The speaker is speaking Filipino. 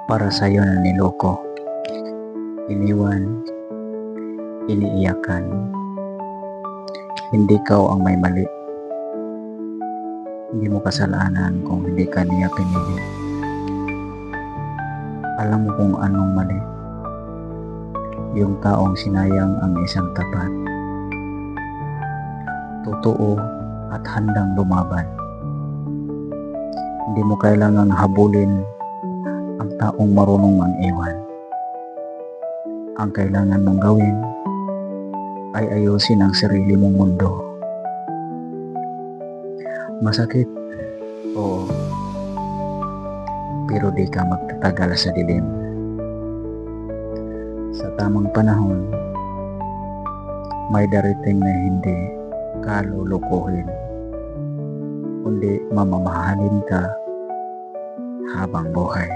para sa'yo na niloko, iniwan, iniiyakan. Hindi ikaw ang may mali. Hindi mo kasalanan kung hindi ka niya pinili. Alam mo kung anong mali. Yung taong sinayang ang isang tapat, totoo at handang lumaban. Hindi mo kailangang habulin ang taong marunong ang iwan. Ang kailangan mong gawin ay ayusin ang sarili mong mundo. Masakit, oo, pero di ka magtatagal sa dilim. Sa tamang panahon, may darating na hindi ka lulukuhin, kundi mamamahalin ka habang buhay.